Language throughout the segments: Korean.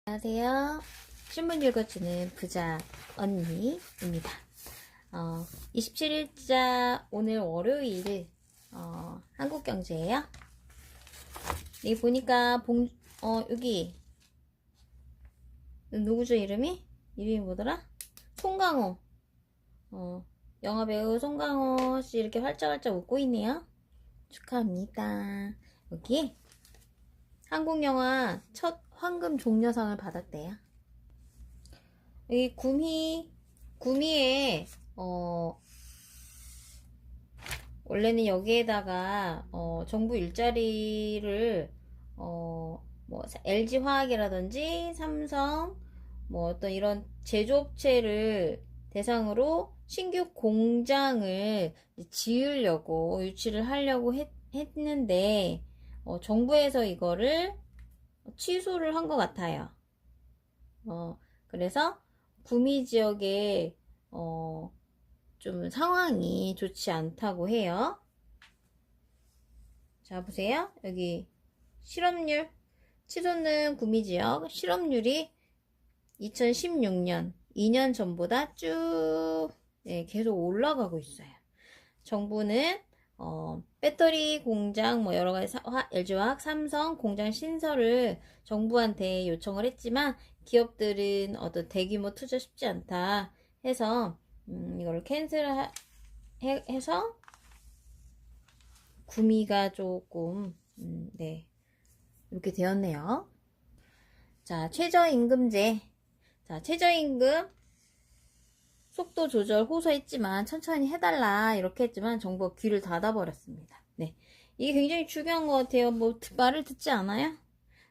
안녕하세요. 신문 읽어주는 부자 언니입니다. 27일자 오늘 월요일 한국경제예요. 여기 보니까 여기 누구죠 이름이? 이름이 뭐더라? 송강호. 영화배우 송강호 씨 이렇게 활짝활짝 웃고 있네요. 축하합니다. 여기 한국 영화 첫 황금 종려상을 받았대요. 여기 구미에 원래는 여기에다가 정부 일자리를 뭐 LG화학이라든지 삼성 뭐 어떤 이런 제조업체를 대상으로 신규 공장을 지으려고 유치를 하려고 했는데 정부에서 이거를 취소를 한 것 같아요. 그래서 구미 지역에 좀 상황이 좋지 않다고 해요. 자, 보세요. 여기 실업률 치솟는 구미 지역 실업률이 2016년 2년 전보다 쭉 계속 올라가고 있어요. 정부는 배터리 공장 뭐 여러가지 LG화학, 삼성 공장 신설을 정부한테 요청을 했지만 기업들은 어떤 대규모 투자 쉽지 않다 해서 이거를 캔슬 해서 구미가 조금 이렇게 되었네요. 자, 최저임금제. 자, 최저임금 속도 조절 호소했지만 천천히 해달라 이렇게 했지만 정부가 귀를 닫아버렸습니다. 네, 이게 굉장히 중요한 것 같아요. 뭐 말을 듣지 않아요?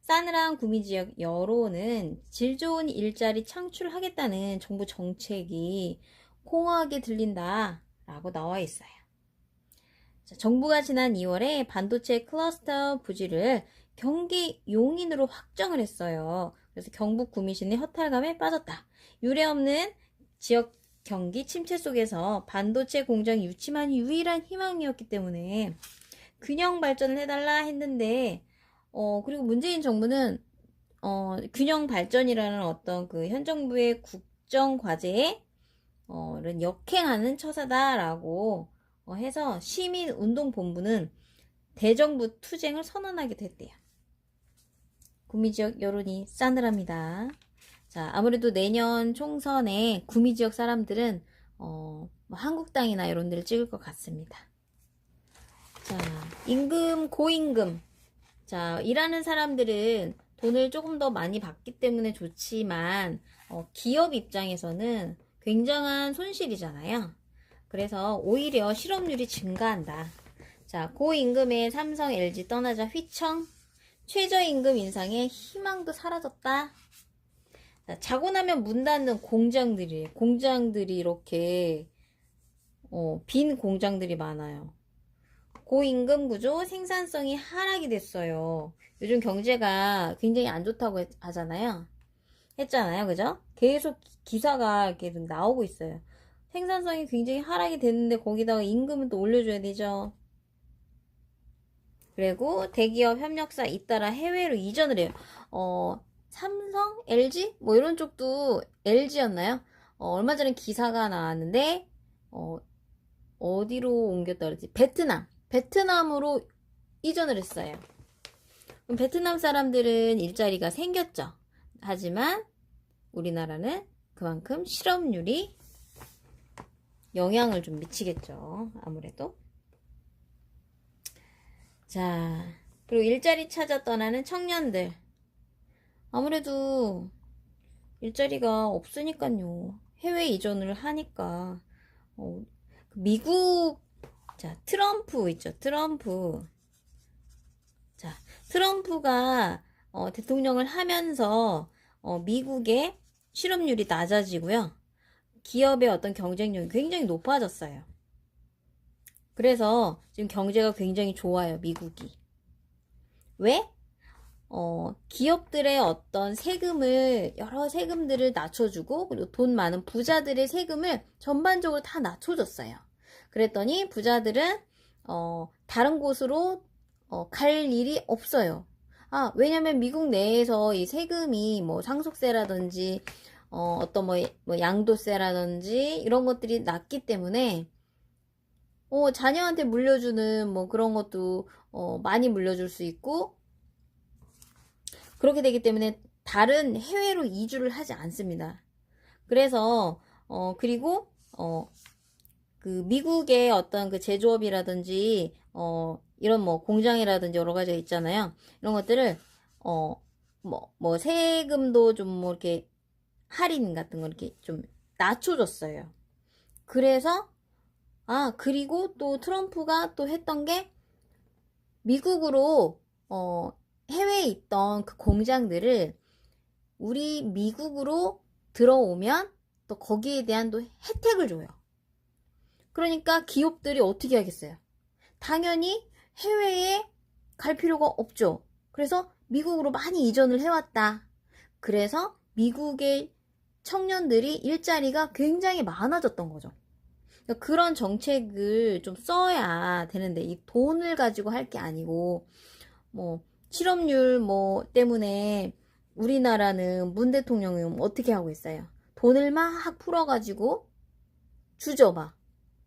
싸늘한 구미 지역 여론은 질 좋은 일자리 창출하겠다는 정부 정책이 공허하게 들린다 라고 나와 있어요. 자, 정부가 지난 2월에 반도체 클러스터 부지를 경기 용인으로 확정을 했어요. 그래서 경북 구미시는 허탈감에 빠졌다. 유례없는 지역 경기 침체 속에서 반도체 공장 유치만이 유일한 희망이었기 때문에 균형 발전을 해달라 했는데 그리고 문재인 정부는 균형 발전이라는 어떤 그 현 정부의 국정 과제에 역행하는 처사다라고 해서 시민운동본부는 대정부 투쟁을 선언하게 됐대요. 구미지역 여론이 싸늘합니다. 자, 아무래도 내년 총선에 구미 지역 사람들은 한국당이나 이런 데를 찍을 것 같습니다. 자, 임금, 고임금. 자, 일하는 사람들은 돈을 조금 더 많이 받기 때문에 좋지만 기업 입장에서는 굉장한 손실이잖아요. 그래서 오히려 실업률이 증가한다. 자, 고임금의 삼성, LG 떠나자 휘청. 최저임금 인상에 희망도 사라졌다. 자, 자고 나면 문 닫는 공장들이 이렇게 빈 공장들이 많아요. 고임금 구조 생산성이 하락이 됐어요. 요즘 경제가 굉장히 안 좋다고 했잖아요. 그죠? 계속 기사가 계속 나오고 있어요. 생산성이 굉장히 하락이 됐는데 거기다가 임금은 또 올려줘야 되죠. 그리고 대기업 협력사 잇따라 해외로 이전을 해요. 삼성, LG 뭐 이런 쪽도 LG였나요? 얼마 전에 기사가 나왔는데 어디로 옮겼다 그랬지? 베트남으로 이전을 했어요. 그럼 베트남 사람들은 일자리가 생겼죠. 하지만 우리나라는 그만큼 실업률이 영향을 좀 미치겠죠. 아무래도. 자, 그리고 일자리 찾아 떠나는 청년들. 아무래도 일자리가 없으니까요. 해외 이전을 하니까. 미국, 자, 트럼프 있죠. 트럼프. 자, 트럼프가 대통령을 하면서 미국의 실업률이 낮아지고요. 기업의 어떤 경쟁력이 굉장히 높아졌어요. 그래서 지금 경제가 굉장히 좋아요, 미국이. 왜? 기업들의 어떤 여러 세금들을 낮춰주고, 그리고 돈 많은 부자들의 세금을 전반적으로 다 낮춰줬어요. 그랬더니 부자들은, 다른 곳으로, 갈 일이 없어요. 왜냐면 미국 내에서 이 세금이 뭐 상속세라든지, 어떤 뭐 양도세라든지 이런 것들이 낮기 때문에, 자녀한테 물려주는 뭐 그런 것도, 많이 물려줄 수 있고, 그렇게 되기 때문에 다른 해외로 이주를 하지 않습니다. 그래서, 그리고, 그 미국의 어떤 그 제조업이라든지 이런 뭐 공장이라든지 여러 가지가 있잖아요. 이런 것들을 뭐 세금도 좀 뭐 이렇게 할인 같은 거 이렇게 좀 낮춰줬어요. 그래서 그리고 또 트럼프가 또 했던 게 미국으로 해외에 있던 그 공장들을 우리 미국으로 들어오면 또 거기에 대한 또 혜택을 줘요. 그러니까 기업들이 어떻게 하겠어요? 당연히 해외에 갈 필요가 없죠. 그래서 미국으로 많이 이전을 해왔다. 그래서 미국의 청년들이 일자리가 굉장히 많아졌던 거죠. 그러니까 그런 정책을 좀 써야 되는데 이 돈을 가지고 할 게 아니고 뭐 실업률 뭐 때문에 우리나라는 문 대통령은 어떻게 하고 있어요? 돈을 막 풀어가지고 주죠 막.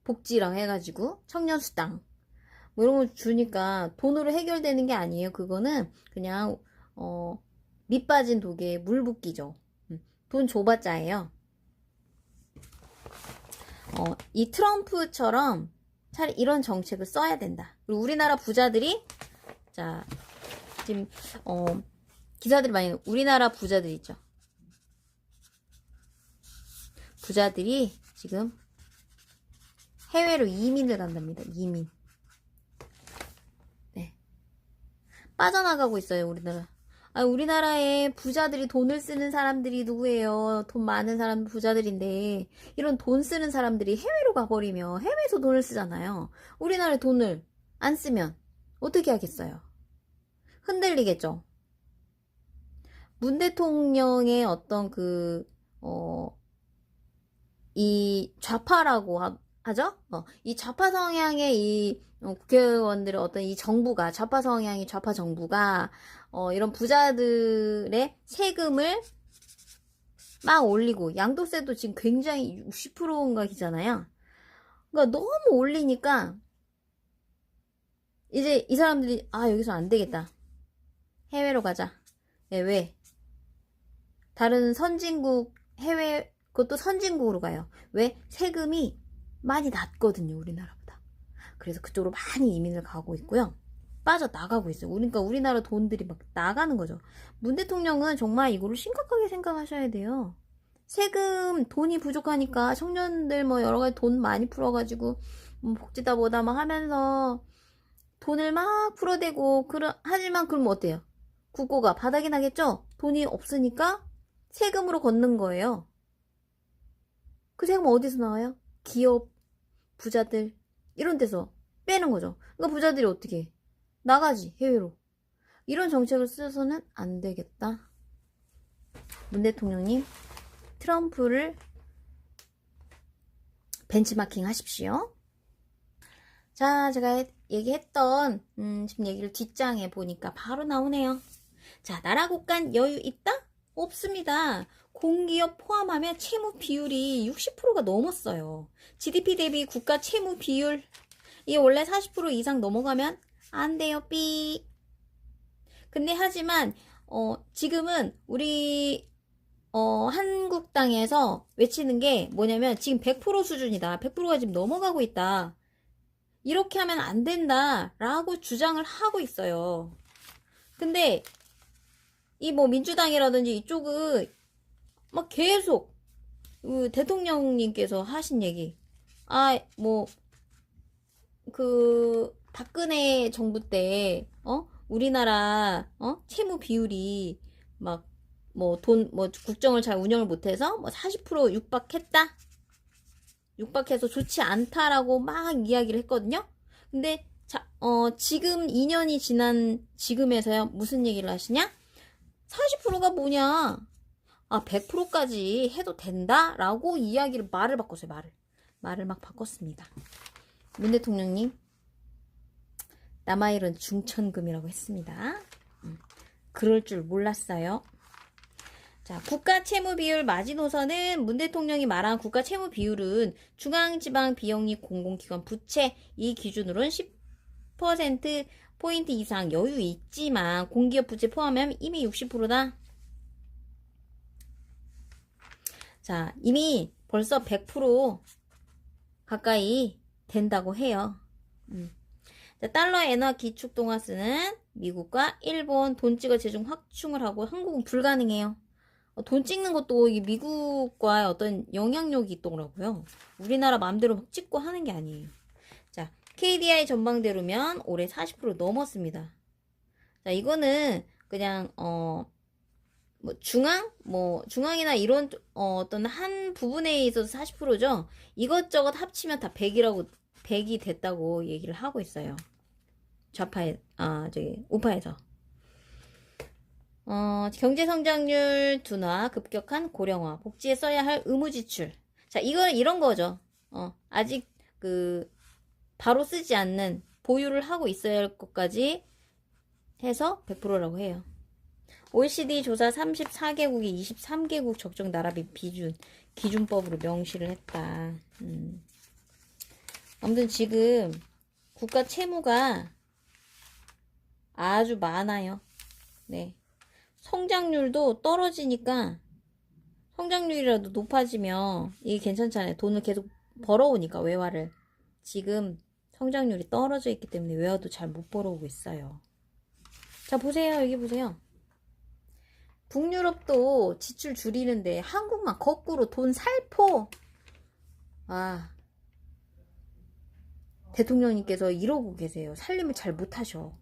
복지랑 해가지고 청년수당 뭐 이런 거 주니까 돈으로 해결되는 게 아니에요. 그거는 그냥 밑 빠진 독에 물 붓기죠. 돈 줘봤자예요. 이 트럼프처럼 차라리 이런 정책을 써야 된다. 그리고 우리나라 부자들이 자 지금 기사들이 많이 우리나라 부자들 있죠. 부자들이 지금 해외로 이민을 간답니다. 이민. 네. 빠져나가고 있어요, 우리나라. 우리나라에 부자들이 돈을 쓰는 사람들이 누구예요? 돈 많은 사람 부자들인데 이런 돈 쓰는 사람들이 해외로 가버리면 해외에서 돈을 쓰잖아요. 우리나라에 돈을 안 쓰면 어떻게 하겠어요? 흔들리겠죠. 문 대통령의 어떤 이 좌파라고 하죠? 이 좌파 성향의 이 국회의원들의 어떤 이 정부가, 좌파 성향의 좌파 정부가, 이런 부자들의 세금을 막 올리고, 양도세도 지금 굉장히 60%인가 기잖아요. 그러니까 너무 올리니까, 이제 이 사람들이, 여기서 안 되겠다. 해외로 가자. 네, 왜? 다른 선진국, 해외, 그것도 선진국으로 가요. 왜? 세금이 많이 낮거든요, 우리나라보다. 그래서 그쪽으로 많이 이민을 가고 있고요. 빠져나가고 있어요. 그러니까 우리나라 돈들이 막 나가는 거죠. 문 대통령은 정말 이거를 심각하게 생각하셔야 돼요. 세금, 돈이 부족하니까 청년들 뭐 여러 가지 돈 많이 풀어가지고 복지다 뭐다 막 하면서 돈을 막 풀어대고, 하지만 그럼 어때요? 국고가 바닥이 나겠죠? 돈이 없으니까 세금으로 걷는 거예요. 그 세금 어디서 나와요? 기업, 부자들 이런 데서 빼는 거죠. 그러니까 부자들이 어떻게 해? 나가지 해외로. 이런 정책을 써서는 안 되겠다. 문 대통령님 트럼프를 벤치마킹 하십시오. 자, 제가 얘기했던 지금 얘기를 뒷장에 보니까 바로 나오네요. 자, 나라 국간 여유 있다? 없습니다. 공기업 포함하면 채무 비율이 60%가 넘었어요. GDP 대비 국가 채무 비율 이게 원래 40% 이상 넘어가면 안 돼요. 삐. 근데 하지만 지금은 우리 한국당에서 외치는 게 뭐냐면 지금 100% 수준이다. 100%가 지금 넘어가고 있다. 이렇게 하면 안 된다. 라고 주장을 하고 있어요. 근데 이 뭐 민주당이라든지 이쪽은 막 계속 대통령님께서 하신 얘기 박근혜 정부 때 우리나라 채무 비율이 막 뭐 국정을 잘 운영을 못해서 뭐 40% 육박해서 좋지 않다라고 막 이야기를 했거든요. 근데 지금 2년이 지난 지금에서야 무슨 얘기를 하시냐? 40%가 뭐냐? 100%까지 해도 된다라고 말을 바꿨어요. 말을 막 바꿨습니다. 문 대통령님 남아일은 중천금이라고 했습니다. 그럴 줄 몰랐어요. 자, 국가 채무 비율 마지노선은 문 대통령이 말한 국가 채무 비율은 중앙지방 비영리 공공기관 부채 이 기준으로는 10%포인트 이상 여유 있지만 공기업 부채 포함하면 이미 60%다. 자, 이미 벌써 100% 가까이 된다고 해요. 자, 달러 엔화 기축 동화수는 미국과 일본 돈 찍어 재정 확충을 하고 한국은 불가능해요. 돈 찍는 것도 이게 미국과의 어떤 영향력이 있더라고요. 우리나라 마음대로 막 찍고 하는 게 아니에요. 자, KDI 전망대로면 올해 40% 넘었습니다. 자, 이거는 그냥 중앙이나 이런 어떤 한 부분에 있어서 40%죠. 이것저것 합치면 다 100이 됐다고 얘기를 하고 있어요. 우파에서. 경제 성장률 둔화, 급격한 고령화, 복지에 써야 할 의무 지출. 자, 이거는 이런 거죠. 아직 바로 쓰지 않는 보유를 하고 있어야 할 것까지 해서 100%라고 해요. OECD 조사 34개국이 23개국 적정 나라비 기준법으로 명시를 했다. 아무튼 지금 국가 채무가 아주 많아요. 네. 성장률도 떨어지니까 성장률이라도 높아지면 이게 괜찮잖아요. 돈을 계속 벌어오니까 외화를. 지금 성장률이 떨어져 있기 때문에 외화도 잘 못 벌어오고 있어요. 자, 보세요. 여기 보세요. 북유럽도 지출 줄이는데 한국만 거꾸로 돈 살포. 대통령님께서 이러고 계세요. 살림을 잘 못하셔.